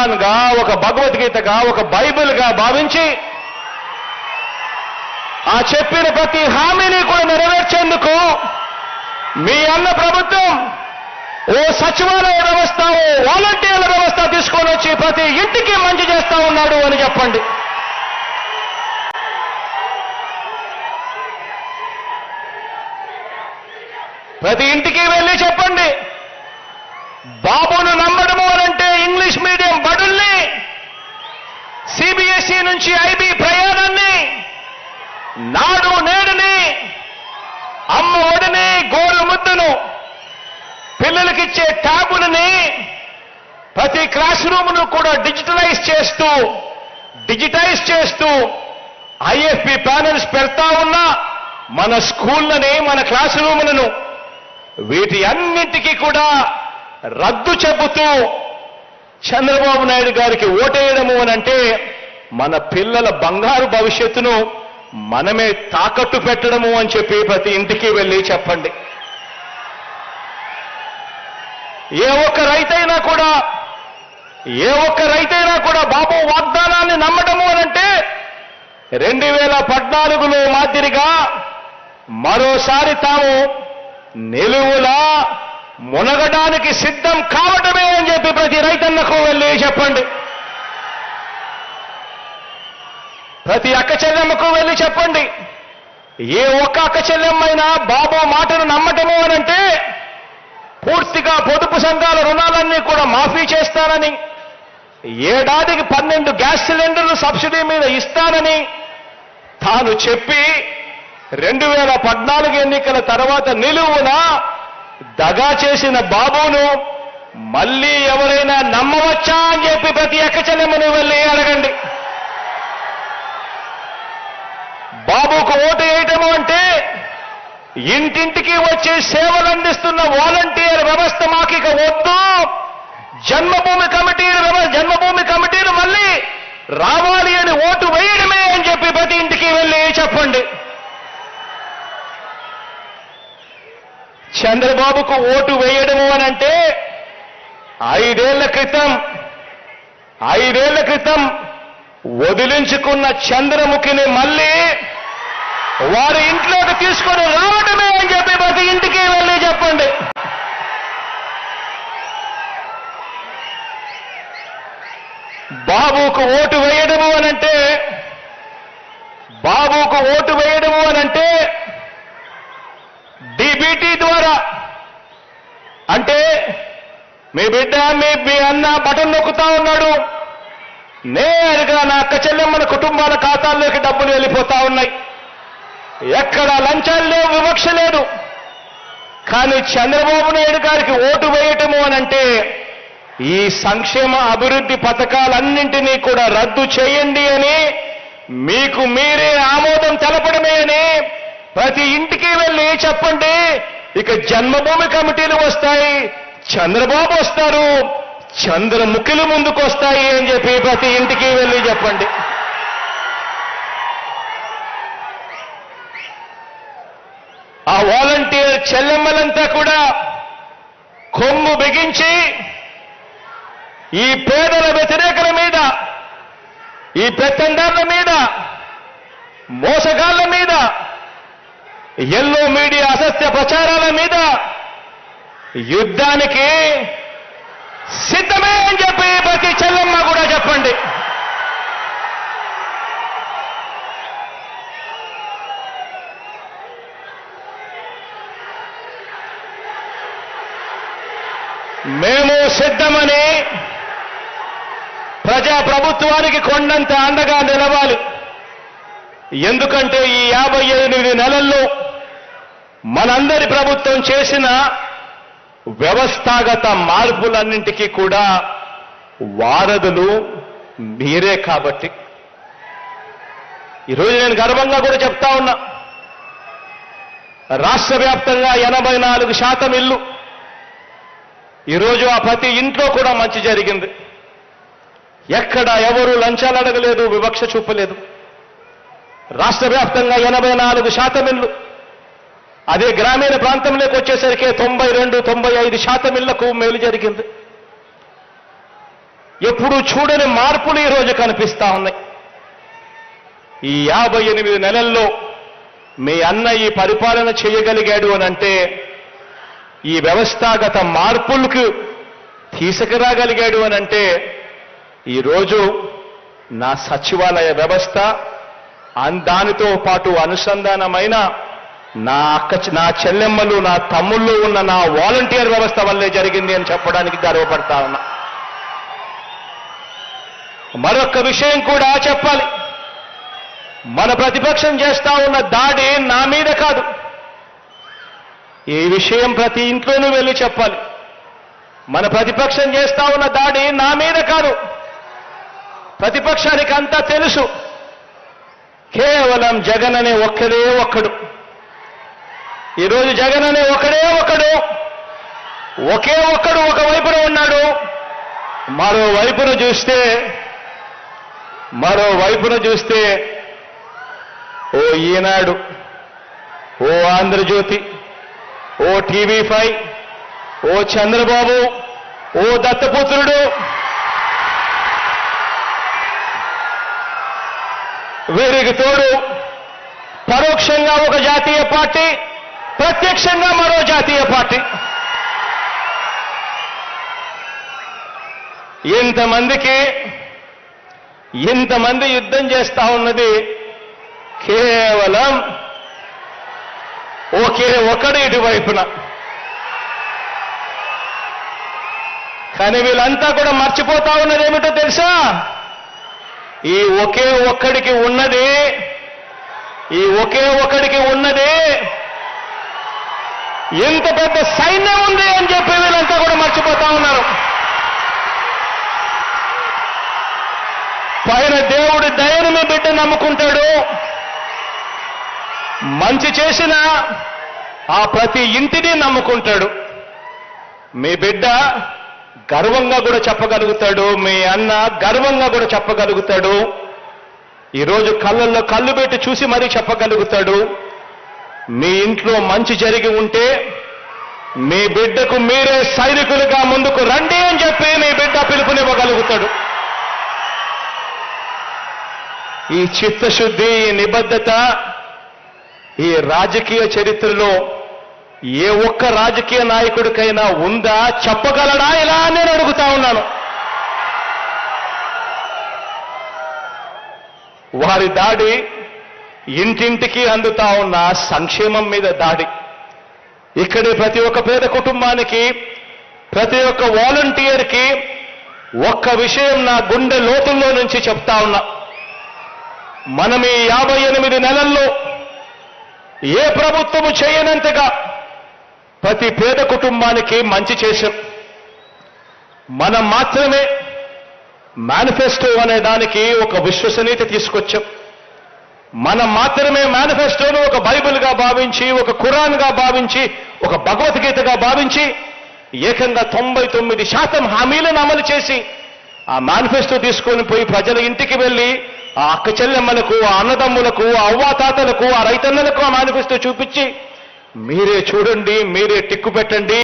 ఖురాన్గా, ఒక భగవద్గీతగా, ఒక బైబిల్గా భావించి ఆ చెప్పిన ప్రతి హామీని కూడా నెరవేర్చేందుకు మీ అన్న ప్రభుత్వం ఓ సచివాలయ వ్యవస్థ, ఓ వాలంటీర్ల వ్యవస్థ తీసుకొని వచ్చి ప్రతి ఇంటికి మంచి చేస్తా ఉన్నాడు అని చెప్పండి. ప్రతి ఇంటికి వెళ్ళి చెప్పండి. బాబును నమ్మడము అనంటే ఇంగ్లీష్ మీడియం బడుల్ని, సిబిఎస్ఈ నుంచి ఐబీ ప్రయాణాన్ని, నాడు నేడుని, అమ్మ ఒడిని, గోరు ముద్దను, పిల్లలకిచ్చే ట్యాబులని ప్రతి క్లాస్ రూమ్ను కూడా డిజిటైజ్ చేస్తూ ఐఎఫ్పి ప్యానెల్స్ పెడతా ఉన్నా మన స్కూళ్ళని, మన క్లాస్ రూములను వీటి అన్నింటికీ కూడా రద్దు చెబుతూ చంద్రబాబు నాయుడు గారికి ఓటేయడము అనంటే మన పిల్లల బంగారు భవిష్యత్తును మనమే తాకట్టు పెట్టడము అని చెప్పి ప్రతి ఇంటికి వెళ్ళి చెప్పండి. ఏ ఒక్క రైతైనా కూడా బాబు వాగ్దానాన్ని నమ్మడము అనంటే 2014లో మాదిరిగా మరోసారి తాము నిలువులా మునగడానికి సిద్ధం కావటమే అని చెప్పి ప్రతి రైతన్నకు వెళ్ళి చెప్పండి. ప్రతి అక్క చెల్లెమ్మకు వెళ్ళి చెప్పండి. ఏ ఒక్క అక్క చెల్లెమ్మైనా బాబు మాటను నమ్మటము అనంటే పూర్తిగా పొదుపు సంఘాల రుణాలన్నీ కూడా మాఫీ చేస్తానని, ఏడాదికి 12 గ్యాస్ సిలిండర్లు సబ్సిడీ మీద ఇస్తానని తాను చెప్పి 2014 ఎన్నికల తర్వాత నిలువున దగా చేసిన బాబును మళ్ళీ ఎవరైనా నమ్మవచ్చా అని చెప్పి ప్రతి అక్క చెల్లెమ్మను వెళ్ళి అడగండి. బాబుకు ఓటు వేయటము అంటే ఇంటింటికి వచ్చి సేవలు అందిస్తున్న వాలంటీర్ వ్యవస్థ మాకిక వద్దు, జన్మభూమి కమిటీలు మళ్ళీ రావాలి అని ఓటు వేయడమే అని చెప్పి ప్రతి ఇంటికి వెళ్ళి చెప్పండి. చంద్రబాబుకు ఓటు వేయడము అనంటే 5 ఏళ్ల క్రితం వదిలించుకున్న చంద్రముఖిని మళ్ళీ వారి ఇంట్లోకి తీసుకొని రావడమే అని చెప్పి ప్రతి ఇంటికి వెళ్ళి చెప్పండి. బాబుకు ఓటు వేయడము అనంటే డీబీటీ ద్వారా, అంటే మీ బిడ్డ మీ అన్న బటన్ నొక్కుతా ఉన్నాడు, నేరుగా నా అక్క చెల్లెమ్మల కుటుంబాల ఖాతాల్లోకి డబ్బులు వెళ్ళిపోతా ఉన్నాయి. ఎక్కడ లంచాలు లేవు, వివక్ష లేదు. కానీ చంద్రబాబు నాయుడు గారికి ఓటు వేయటము అనంటే ఈ సంక్షేమ అభివృద్ధి పథకాలన్నింటినీ కూడా రద్దు చేయండి అని, మీకు మీరే ఆమోదం తెలపడమే అని ప్రతి ఇంటికి వెళ్ళి చెప్పండి. ఇక జన్మభూమి కమిటీలు వస్తాయి, చంద్రబాబు వస్తారు, చంద్రముఖులు ముందుకు వస్తాయి అని చెప్పి ప్రతి ఇంటికి వెళ్ళి చెప్పండి. ఆ వాలంటీర్ చెల్లెమ్మలంతా కూడా కొమ్ము బిగించి ఈ పేదల వ్యతిరేకల మీద, ఈ పెత్తందారుల మీద, మోసగాళ్ల మీద, ఎల్లో మీడియా అసత్య ప్రచారాల మీద యుద్ధానికి సిద్ధమే అని చెప్పి ప్రతి చెల్లెమ్మ కూడా చెప్పండి. మేము సిద్ధమని ప్రజాప్రభుత్వానికి కొండంత అండగా నిలవాలి. ఎందుకంటే ఈ 58 నెలల్లో మనందరి ప్రభుత్వం చేసిన వ్యవస్థాగత మార్పులన్నింటికీ కూడా వారధులు మీరే. కాబట్టి ఈరోజు నేను గర్వంగా కూడా చెప్తా ఉన్నా, రాష్ట్ర వ్యాప్తంగా 84% ఇల్లు, ఈరోజు ఆ ప్రతి ఇంట్లో కూడా మంచి జరిగింది. ఎక్కడ ఎవరు లంచాలు అడగలేదు, వివక్ష చూపలేదు. రాష్ట్ర వ్యాప్తంగా 84% ఇల్లు. అదే గ్రామీణ ప్రాంతంలోకి వచ్చేసరికి 92-95% ఇళ్లకు మేలు జరిగింది. ఎప్పుడూ చూడని మార్పులు ఈరోజు కనిపిస్తా ఉన్నాయి. ఈ 58 నెలల్లో మీ అన్న ఈ పరిపాలన చేయగలిగాడు అనంటే ఈ వ్యవస్థాగత మార్పులకు తీసుకురాగలిగాడు అనంటే ఈరోజు నా సచివాలయ వ్యవస్థ దానితో పాటు అనుసంధానమైన నా చెల్లెమ్మలు నా తమ్ముళ్ళు ఉన్న నా వాలంటీర్ వ్యవస్థ వల్లే జరిగింది అని చెప్పడానికి గర్వపడతా ఉన్నా. మరొక విషయం కూడా చెప్పాలి. మన ప్రతిపక్షం చేస్తా ఉన్న దాడి నా మీద కాదు. ఈ విషయం ప్రతి ఇంట్లోనూ వెళ్ళి చెప్పాలి. మన ప్రతిపక్షం చేస్తా ఉన్న దాడి నా మీద కాదు. ప్రతిపక్షానికి అంతా తెలుసు. కేవలం జగన్ అనే ఒక్కడే ఒక్కడు. ఈరోజు జగన్ అనే ఒకే ఒక్కడు ఒకవైపున ఉన్నాడు. మరోవైపున చూస్తే ఓ ఈనాడు, ఓ ఆంధ్రజ్యోతి, ఓ టీవీ5, ఓ చంద్రబాబు, ఓ దత్తపుత్రుడు, వీరికి తోడు పరోక్షంగా ఒక జాతీయ పార్టీ, ప్రత్యక్షంగా మరో జాతీయ పార్టీ. ఇంతమంది యుద్ధం చేస్తా ఉన్నది కేవలం ఒకే ఒకడు ఇటువైపున. కానీ వీళ్ళంతా కూడా మర్చిపోతా ఉన్నది ఏమిటో తెలుసా? ఈ ఒకే ఒక్కడికి ఉన్నది ఎంత పెద్ద సైన్యం ఉంది అని చెప్పి వీళ్ళంతా కూడా మర్చిపోతా ఉన్నారు. పైన దేవుడి దయను మీ బిడ్డ నమ్ముకుంటాడు. మంచి చేసిన ఆ ప్రతి ఇంటిని నమ్ముకుంటాడు. మీ బిడ్డ గర్వంగా కూడా చెప్పగలుగుతాడు. మీ అన్న గర్వంగా కూడా చెప్పగలుగుతాడు. ఈరోజు కళ్ళల్లో కళ్ళు పెట్టి చూసి మరీ చెప్పగలుగుతాడు. మీ ఇంట్లో మంచి జరిగి ఉంటే మీ బిడ్డకు మీరే సైనికులుగా ముందుకు రండి అని చెప్పి మీ బిడ్డ పిలుపునివ్వగలుగుతాడు. ఈ చిత్తశుద్ధి, ఈ నిబద్ధత ఈ రాజకీయ చరిత్రలో ఏ ఒక్క రాజకీయ నాయకుడికైనా ఉందా? చెప్పగలడా? ఇలా నేను అడుగుతా ఉన్నాను. వారి దాడి ఇంటింటికి అందుతా ఉన్న సంక్షేమం మీద దాడి. ఇక్కడే ప్రతి ఒక్క పేద కుటుంబానికి, ప్రతి ఒక్క వాలంటీర్కి ఒక్క విషయం నా గుండె లోతుల్లో నుంచి చెప్తా ఉన్నా. మనం ఈ 58 నెలల్లో ఏ ప్రభుత్వము చేయనంతగా ప్రతి పేద కుటుంబానికి మంచి చేశాం. మనం మాత్రమే మేనిఫెస్టో అనే దానికి ఒక విశ్వసనీయత తీసుకొచ్చాం. మనం మాత్రమే మేనిఫెస్టోను ఒక బైబిల్గా భావించి, ఒక ఖురాన్గా భావించి, ఒక భగవద్గీతగా భావించి ఏకంగా 99% హామీలను అమలు చేసి ఆ మేనిఫెస్టో తీసుకొని పోయి ప్రజల ఇంటికి వెళ్ళి ఆ అక్క చెల్లెమ్మలకు, ఆ అన్నదమ్ములకు, ఆ అవ్వాతాతలకు, ఆ రైతన్నలకు ఆ మేనిఫెస్టో చూపించి మీరే చూడండి, మీరే టిక్కు పెట్టండి.